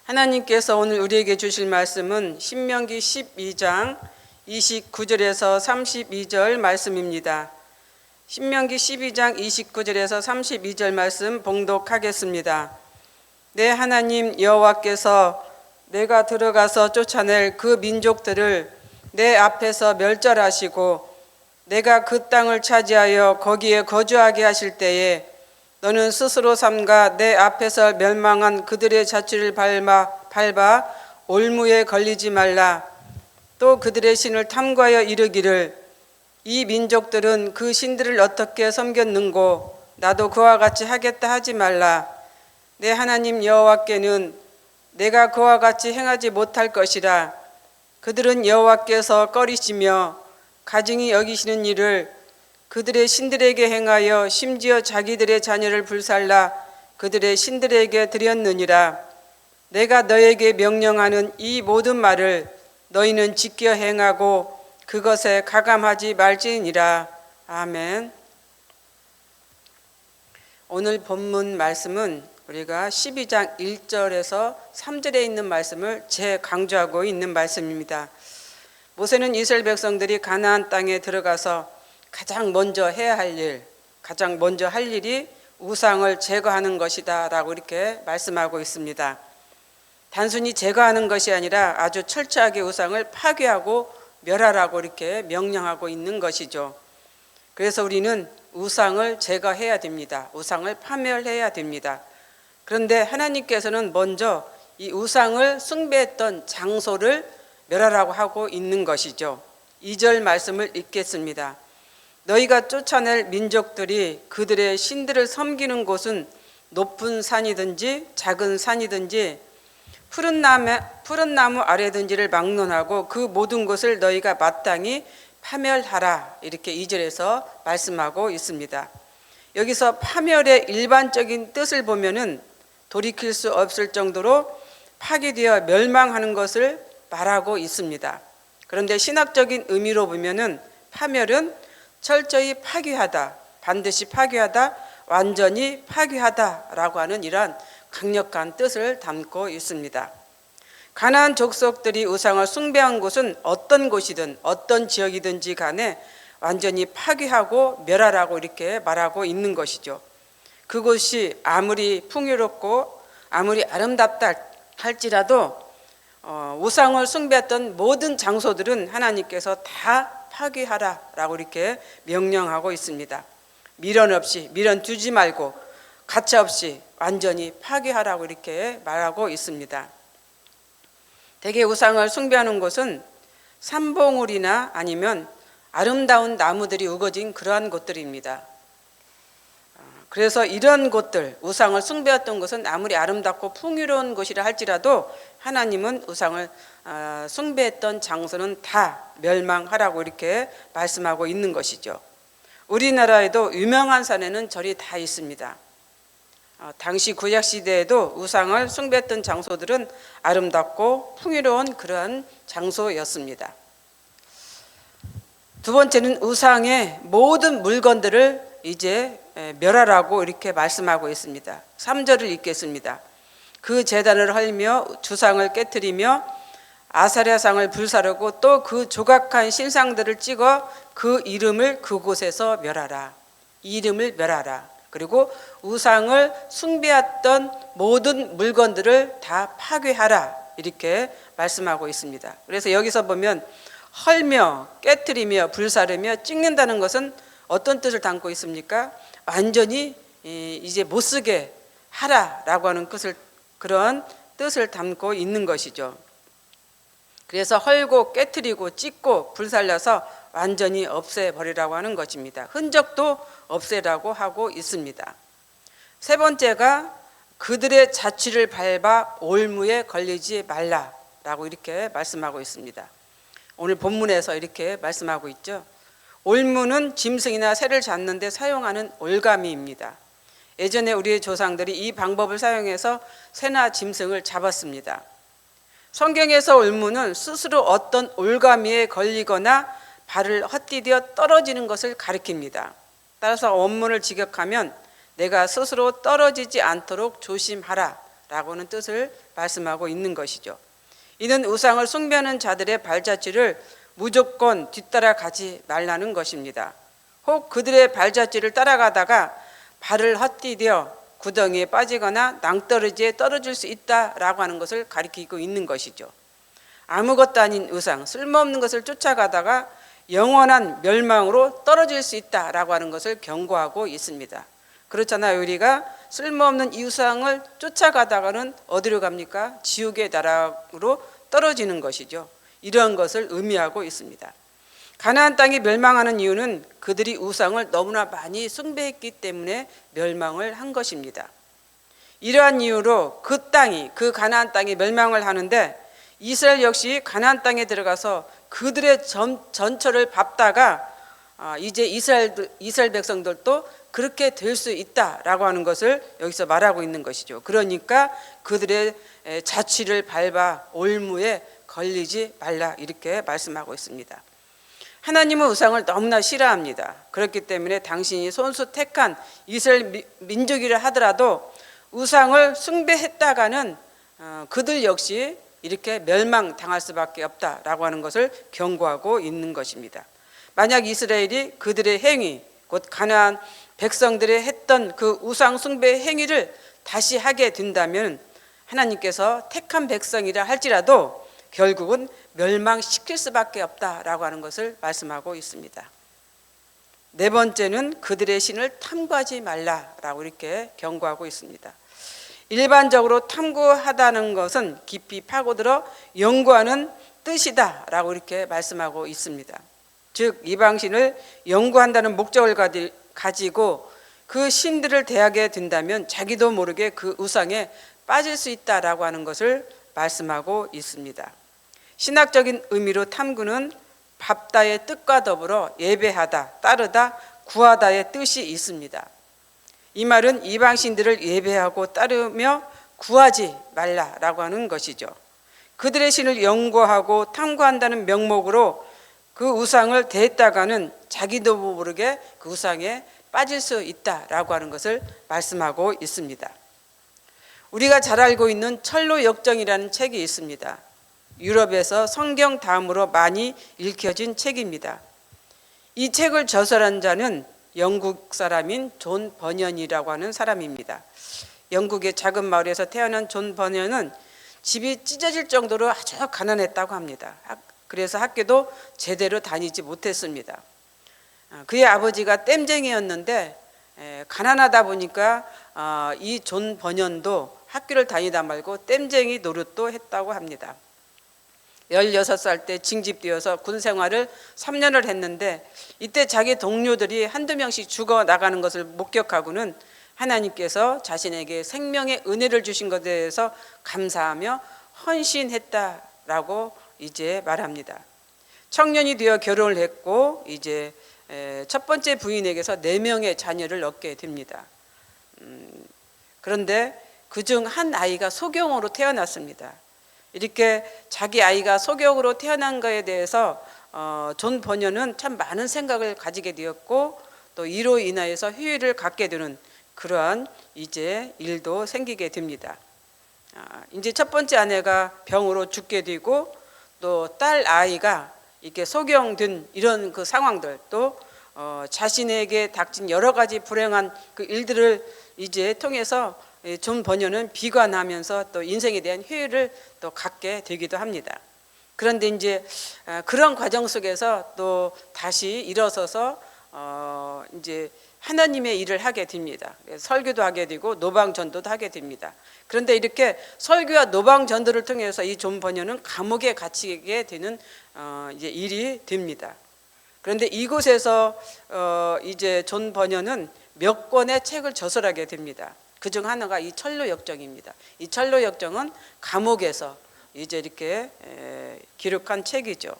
하나님께서 오늘 우리에게 주실 말씀은 신명기 12장 29절에서 32절 말씀입니다. 신명기 12장 29절에서 32절 말씀 봉독하겠습니다. 내 하나님 여호와께서 내가 들어가서 쫓아낼 그 민족들을 내 앞에서 멸절하시고 내가 그 땅을 차지하여 거기에 거주하게 하실 때에 너는 스스로 삼가 내 앞에서 멸망한 그들의 자취를 밟아 올무에 걸리지 말라. 또 그들의 신을 탐구하여 이르기를 이 민족들은 그 신들을 어떻게 섬겼는고 나도 그와 같이 하겠다 하지 말라. 내 하나님 여호와께는 내가 그와 같이 행하지 못할 것이라. 그들은 여호와께서 꺼리시며 가증히 여기시는 일을 그들의 신들에게 행하여 심지어 자기들의 자녀를 불살라 그들의 신들에게 드렸느니라. 내가 너에게 명령하는 이 모든 말을 너희는 지켜 행하고 그것에 가감하지 말지니라. 아멘. 오늘 본문 말씀은 우리가 12장 1절에서 3절에 있는 말씀을 재강조하고 있는 말씀입니다. 모세는 이스라엘 백성들이 가나안 땅에 들어가서 가장 먼저 해야 할 일, 가장 먼저 할 일이 우상을 제거하는 것이다 라고 이렇게 말씀하고 있습니다. 단순히 제거하는 것이 아니라 아주 철저하게 우상을 파괴하고 멸하라고 이렇게 명령하고 있는 것이죠. 그래서 우리는 우상을 제거해야 됩니다. 우상을 파멸해야 됩니다. 그런데 하나님께서는 먼저 이 우상을 숭배했던 장소를 멸하라고 하고 있는 것이죠. 2절 말씀을 읽겠습니다. 너희가 쫓아낼 민족들이 그들의 신들을 섬기는 곳은 높은 산이든지 작은 산이든지 푸른 나무 아래든지를 막론하고 그 모든 것을 너희가 마땅히 파멸하라. 이렇게 2절에서 말씀하고 있습니다. 여기서 파멸의 일반적인 뜻을 보면은 돌이킬 수 없을 정도로 파괴되어 멸망하는 것을 말하고 있습니다. 그런데 신학적인 의미로 보면은 파멸은 철저히 파괴하다, 반드시 파괴하다, 완전히 파괴하다라고 하는 이러한 강력한 뜻을 담고 있습니다. 가나안 족속들이 우상을 숭배한 곳은 어떤 곳이든 어떤 지역이든지 간에 완전히 파괴하고 멸하라고 이렇게 말하고 있는 것이죠. 그곳이 아무리 풍요롭고 아무리 아름답다 할지라도 우상을 숭배했던 모든 장소들은 하나님께서 다 파괴하라라고 이렇게 명령하고 있습니다. 미련 두지 말고 가차 없이 완전히 파괴하라고 이렇게 말하고 있습니다. 대개 우상을 숭배하는 곳은 산봉우리나 아니면 아름다운 나무들이 우거진 그러한 곳들입니다. 그래서 이런 곳들, 우상을 숭배했던 곳은 아무리 아름답고 풍요로운 곳이라 할지라도 하나님은 우상을 숭배했던 장소는 다 멸망하라고 이렇게 말씀하고 있는 것이죠. 우리나라에도 유명한 산에는 절이 다 있습니다. 당시 구약시대에도 우상을 숭배했던 장소들은 아름답고 풍요로운 그러한 장소였습니다. 두 번째는 우상의 모든 물건들을 이제 멸하라고 이렇게 말씀하고 있습니다. 3절을 읽겠습니다. 그 제단을 헐며 주상을 깨트리며 아사랴상을 불사르고 또 그 조각한 신상들을 찍어 그 이름을 그곳에서 멸하라. 이름을 멸하라. 그리고 우상을 숭배했던 모든 물건들을 다 파괴하라. 이렇게 말씀하고 있습니다. 그래서 여기서 보면 헐며 깨트리며 불사르며 찍는다는 것은 어떤 뜻을 담고 있습니까? 완전히 이제 못 쓰게 하라라고 하는 그런 뜻을 담고 있는 것이죠. 그래서 헐고 깨트리고 찢고 불살려서 완전히 없애버리라고 하는 것입니다. 흔적도 없애라고 하고 있습니다. 세 번째가 그들의 자취를 밟아 올무에 걸리지 말라라고 이렇게 말씀하고 있습니다. 오늘 본문에서 이렇게 말씀하고 있죠. 올무는 짐승이나 새를 잡는 데 사용하는 올가미입니다. 예전에 우리의 조상들이 이 방법을 사용해서 새나 짐승을 잡았습니다. 성경에서 올무는 스스로 어떤 올가미에 걸리거나 발을 헛디뎌 떨어지는 것을 가리킵니다. 따라서 원문을 직역하면 내가 스스로 떨어지지 않도록 조심하라 라고는 뜻을 말씀하고 있는 것이죠. 이는 우상을 숭배하는 자들의 발자취를 무조건 뒤따라 가지 말라는 것입니다. 혹 그들의 발자취를 따라가다가 발을 헛디뎌 구덩이에 빠지거나 낭떠러지에 떨어질 수 있다라고 하는 것을 가리키고 있는 것이죠. 아무것도 아닌 우상, 쓸모없는 것을 쫓아가다가 영원한 멸망으로 떨어질 수 있다라고 하는 것을 경고하고 있습니다. 그렇잖아요. 우리가 쓸모없는 이 우상을 쫓아가다가는 어디로 갑니까? 지옥의 나라로 떨어지는 것이죠. 이런 것을 의미하고 있습니다. 가나안 땅이 멸망하는 이유는 그들이 우상을 너무나 많이 숭배했기 때문에 멸망을 한 것입니다. 이러한 이유로 그 땅이, 그 가나안 땅이 멸망을 하는데 이스라엘 역시 가나안 땅에 들어가서 그들의 전처를 밟다가 이제 이스라엘 백성들도 그렇게 될 수 있다라고 하는 것을 여기서 말하고 있는 것이죠. 그러니까 그들의 자취를 밟아 올무에 걸리지 말라 이렇게 말씀하고 있습니다. 하나님은 우상을 너무나 싫어합니다. 그렇기 때문에 당신이 손수 택한 이스라엘 민족이라 하더라도 우상을 숭배했다가는 그들 역시 이렇게 멸망당할 수밖에 없다라고 하는 것을 경고하고 있는 것입니다. 만약 이스라엘이 그들의 행위, 곧 가나안 백성들이 했던 그 우상 숭배 행위를 다시 하게 된다면 하나님께서 택한 백성이라 할지라도 결국은 멸망시킬 수밖에 없다라고 하는 것을 말씀하고 있습니다. 네 번째는 그들의 신을 탐구하지 말라라고 이렇게 경고하고 있습니다. 일반적으로 탐구하다는 것은 깊이 파고들어 연구하는 뜻이다라고 이렇게 말씀하고 있습니다. 즉 이방신을 연구한다는 목적을 가지고 그 신들을 대하게 된다면 자기도 모르게 그 우상에 빠질 수 있다라고 하는 것을 말씀하고 있습니다. 신학적인 의미로 탐구는 밟다의 뜻과 더불어 예배하다, 따르다, 구하다의 뜻이 있습니다. 이 말은 이방신들을 예배하고 따르며 구하지 말라라고 하는 것이죠. 그들의 신을 연구하고 탐구한다는 명목으로 그 우상을 대했다가는 자기도 모르게 그 우상에 빠질 수 있다라고 하는 것을 말씀하고 있습니다. 우리가 잘 알고 있는 철로역정이라는 책이 있습니다. 유럽에서 성경 다음으로 많이 읽혀진 책입니다. 이 책을 저술한 자는 영국 사람인 존 버년이라고 하는 사람입니다. 영국의 작은 마을에서 태어난 존 버년은 집이 찢어질 정도로 아주 가난했다고 합니다. 그래서 학교도 제대로 다니지 못했습니다. 그의 아버지가 땜쟁이였는데 가난하다 보니까 이 존 버년도 학교를 다니다 말고 땜쟁이 노릇도 했다고 합니다. 16살 때 징집되어서 군 생활을 3년을 했는데 이때 자기 동료들이 한두 명씩 죽어 나가는 것을 목격하고는 하나님께서 자신에게 생명의 은혜를 주신 것에 대해서 감사하며 헌신했다라고 이제 말합니다. 청년이 되어 결혼을 했고 이제 첫 번째 부인에게서 4명의 자녀를 얻게 됩니다. 그런데 그중 한 아이가 소경으로 태어났습니다. 이렇게 자기 아이가 소경으로 태어난 것에 대해서 존 버년은 참 많은 생각을 가지게 되었고 또 이로 인하여서 후회를 갖게 되는 그러한 이제 일도 생기게 됩니다. 이제 첫 번째 아내가 병으로 죽게 되고 또 딸 아이가 이렇게 소경된 이런 그 상황들 또 자신에게 닥친 여러 가지 불행한 그 일들을 이제 통해서 존 버년은 비관하면서 또 인생에 대한 회의를 또 갖게 되기도 합니다. 그런데 이제 그런 과정 속에서 또 다시 일어서서 이제 하나님의 일을 하게 됩니다. 설교도 하게 되고 노방전도도 하게 됩니다. 그런데 이렇게 설교와 노방전도를 통해서 이 존 버년은 감옥에 갇히게 되는 이제 일이 됩니다. 그런데 이곳에서 이제 존 버년은 몇 권의 책을 저술하게 됩니다. 그중 하나가 이 철로역정입니다. 이 철로역정은 감옥에서 이제 이렇게 기록한 책이죠.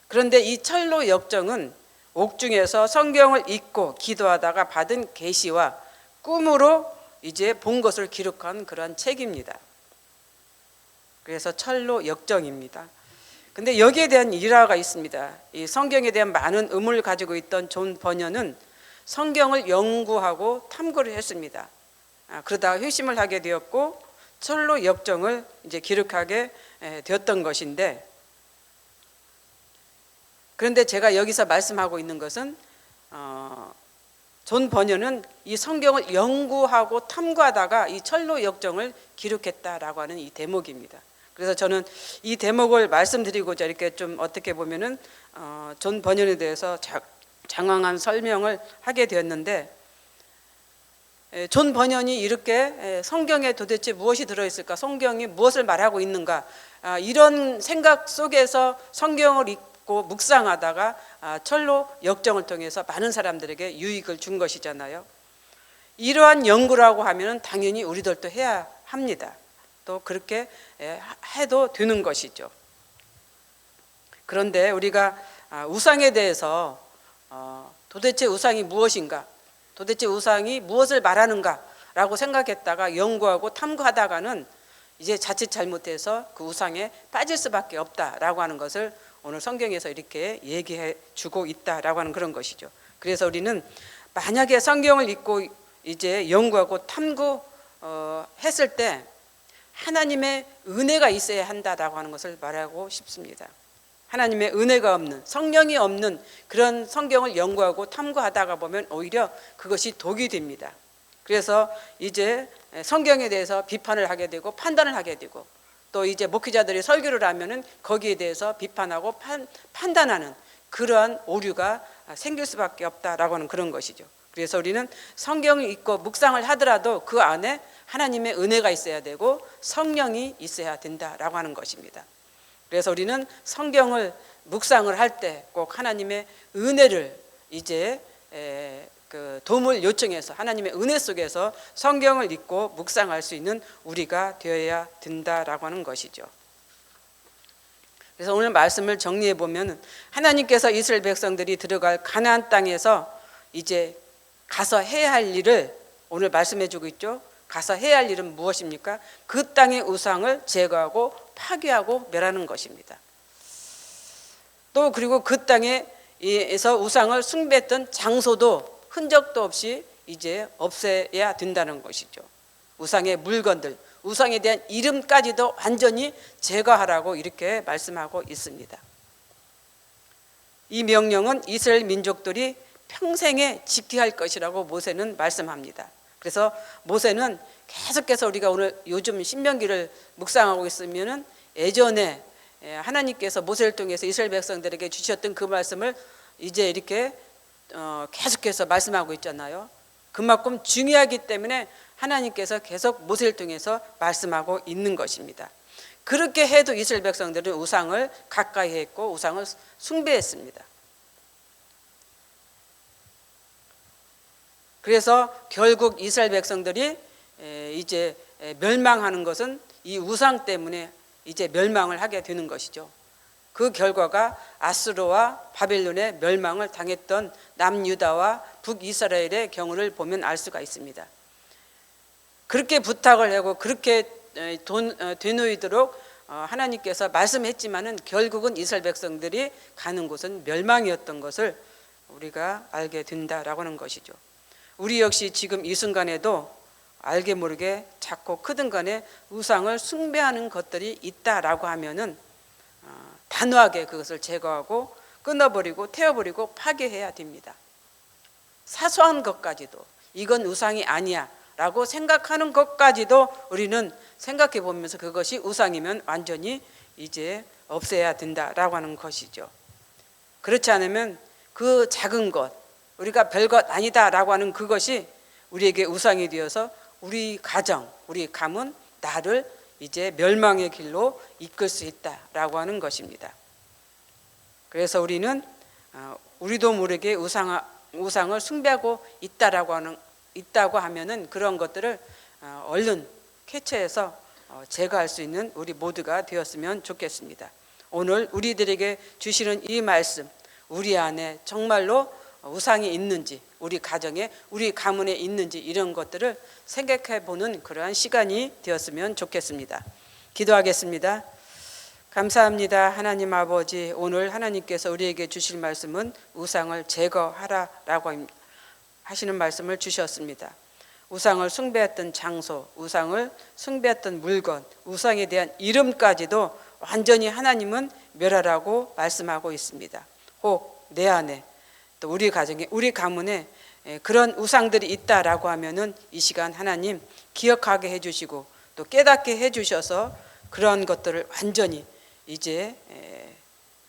그런데 이 철로역정은 옥중에서 성경을 읽고 기도하다가 받은 계시와 꿈으로 이제 본 것을 기록한 그런 책입니다. 그래서 철로역정입니다. 근데 여기에 대한 일화가 있습니다. 이 성경에 대한 많은 의문을 가지고 있던 존 버년은 성경을 연구하고 탐구를 했습니다. 그러다가 회심을 하게 되었고 철로 역정을 이제 기록하게 되었던 것인데, 그런데 제가 여기서 말씀하고 있는 것은 존 버녀는 이 성경을 연구하고 탐구하다가 이 철로 역정을 기록했다라고 하는 이 대목입니다. 그래서 저는 이 대목을 말씀드리고자 이렇게 좀 어떻게 보면은 존 버녀에 대해서 장황한 설명을 하게 되었는데, 존 버녀이 이렇게 성경에 도대체 무엇이 들어있을까, 성경이 무엇을 말하고 있는가, 이런 생각 속에서 성경을 읽고 묵상하다가 철로 역정을 통해서 많은 사람들에게 유익을 준 것이잖아요. 이러한 연구라고 하면 당연히 우리들도 해야 합니다. 또 그렇게 해도 되는 것이죠. 그런데 우리가 우상에 대해서 도대체 우상이 무엇인가, 도대체 우상이 무엇을 말하는가 라고 생각했다가 연구하고 탐구하다가는 이제 자칫 잘못해서 그 우상에 빠질 수밖에 없다라고 하는 것을 오늘 성경에서 이렇게 얘기해 주고 있다라고 하는 그런 것이죠. 그래서 우리는 만약에 성경을 읽고 이제 연구하고 탐구했을 때 하나님의 은혜가 있어야 한다라고 하는 것을 말하고 싶습니다. 하나님의 은혜가 없는, 성령이 없는 그런 성경을 연구하고 탐구하다가 보면 오히려 그것이 독이 됩니다. 그래서 이제 성경에 대해서 비판을 하게 되고 판단을 하게 되고, 또 이제 목회자들이 설교를 하면은 거기에 대해서 비판하고 판단하는 그러한 오류가 생길 수밖에 없다라고 하는 그런 것이죠. 그래서 우리는 성경을 읽고 묵상을 하더라도 그 안에 하나님의 은혜가 있어야 되고 성령이 있어야 된다라고 하는 것입니다. 그래서 우리는 성경을 묵상을 할 때 꼭 하나님의 은혜를 이제 그 도움을 요청해서 하나님의 은혜 속에서 성경을 읽고 묵상할 수 있는 우리가 되어야 된다라고 하는 것이죠. 그래서 오늘 말씀을 정리해 보면 하나님께서 이스라엘 백성들이 들어갈 가나안 땅에서 이제 가서 해야 할 일을 오늘 말씀해 주고 있죠. 가서 해야 할 일은 무엇입니까? 그 땅의 우상을 제거하고 파괴하고 멸하는 것입니다. 또 그리고 그 땅에서 우상을 숭배했던 장소도 흔적도 없이 이제 없애야 된다는 것이죠. 우상의 물건들, 우상에 대한 이름까지도 완전히 제거하라고 이렇게 말씀하고 있습니다. 이 명령은 이스라엘 민족들이 평생에 지켜야 할 것이라고 모세는 말씀합니다. 그래서 모세는 계속해서 우리가 오늘 요즘 신명기를 묵상하고 있으면은 예전에 하나님께서 모세를 통해서 이스라엘 백성들에게 주셨던 그 말씀을 이제 이렇게 계속해서 말씀하고 있잖아요. 그만큼 중요하기 때문에 하나님께서 계속 모세를 통해서 말씀하고 있는 것입니다. 그렇게 해도 이스라엘 백성들은 우상을 가까이 했고 우상을 숭배했습니다. 그래서 결국 이스라엘 백성들이 이제 멸망하는 것은 이 우상 때문에 이제 멸망을 하게 되는 것이죠. 그 결과가 아수르와 바벨론의 멸망을 당했던 남유다와 북이스라엘의 경우를 보면 알 수가 있습니다. 그렇게 부탁을 하고 그렇게 되누이도록 하나님께서 말씀했지만은 결국은 이스라엘 백성들이 가는 곳은 멸망이었던 것을 우리가 알게 된다라고 하는 것이죠. 우리 역시 지금 이 순간에도 알게 모르게 작고 크든 간에 우상을 숭배하는 것들이 있다라고 하면은 단호하게 그것을 제거하고 끊어버리고 태워버리고 파괴해야 됩니다. 사소한 것까지도 이건 우상이 아니야 라고 생각하는 것까지도 우리는 생각해 보면서 그것이 우상이면 완전히 이제 없애야 된다라고 하는 것이죠. 그렇지 않으면 그 작은 것, 우리가 별것 아니다라고 하는 그것이 우리에게 우상이 되어서 우리 가정, 우리 가문, 나를 이제 멸망의 길로 이끌 수 있다라고 하는 것입니다. 그래서 우리는 우리도 모르게 우상을 숭배하고 있다고 하면은 그런 것들을 얼른 캐치해서 제거할 수 있는 우리 모두가 되었으면 좋겠습니다. 오늘 우리들에게 주시는 이 말씀, 우리 안에 정말로 우상이 있는지, 우리 가정에, 우리 가문에 있는지 이런 것들을 생각해 보는 그러한 시간이 되었으면 좋겠습니다. 기도하겠습니다. 감사합니다. 하나님 아버지, 오늘 하나님께서 우리에게 주실 말씀은 우상을 제거하라라고 하시는 말씀을 주셨습니다. 우상을 숭배했던 장소, 우상을 숭배했던 물건, 우상에 대한 이름까지도 완전히 하나님은 멸하라고 말씀하고 있습니다. 혹 내 안에 또 우리 가정에, 우리 가문에 그런 우상들이 있다라고 하면은 이 시간 하나님 기억하게 해주시고 또 깨닫게 해주셔서 그런 것들을 완전히 이제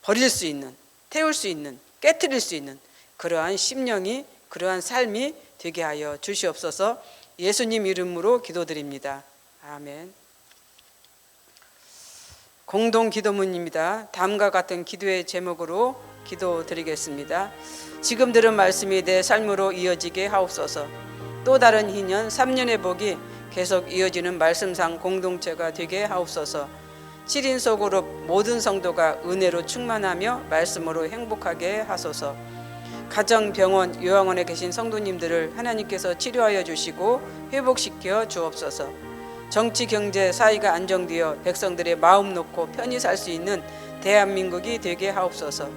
버릴 수 있는, 태울 수 있는, 깨트릴 수 있는 그러한 심령이, 그러한 삶이 되게 하여 주시옵소서. 예수님 이름으로 기도드립니다. 아멘. 공동 기도문입니다. 다음과 같은 기도의 제목으로 기도드리겠습니다. 지금 들은 말씀이 내 삶으로 이어지게 하옵소서. 또 다른 희년 3년의 복이 계속 이어지는 말씀상 공동체가 되게 하옵소서. 7인 속으로 모든 성도가 은혜로 충만하며 말씀으로 행복하게 하소서. 가정, 병원, 요양원에 계신 성도님들을 하나님께서 치료하여 주시고 회복시켜 주옵소서. 정치, 경제, 사회가 안정되어 백성들의 마음 놓고 편히 살 수 있는 대한민국이 되게 하옵소서.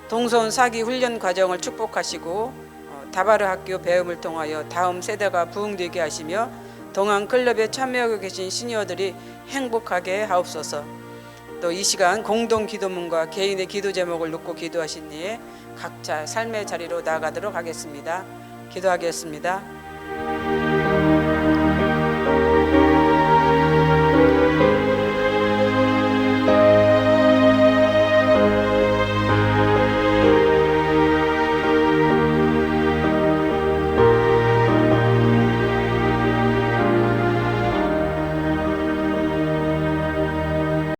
동선 사기 훈련 과정을 축복하시고 다바르 학교 배움을 통하여 다음 세대가 부흥되게 하시며 동안 클럽에 참여하고 계신 시니어들이 행복하게 하옵소서. 또 이 시간 공동 기도문과 개인의 기도 제목을 놓고 기도하신 이에 각자 삶의 자리로 나아가도록 하겠습니다. 기도하겠습니다.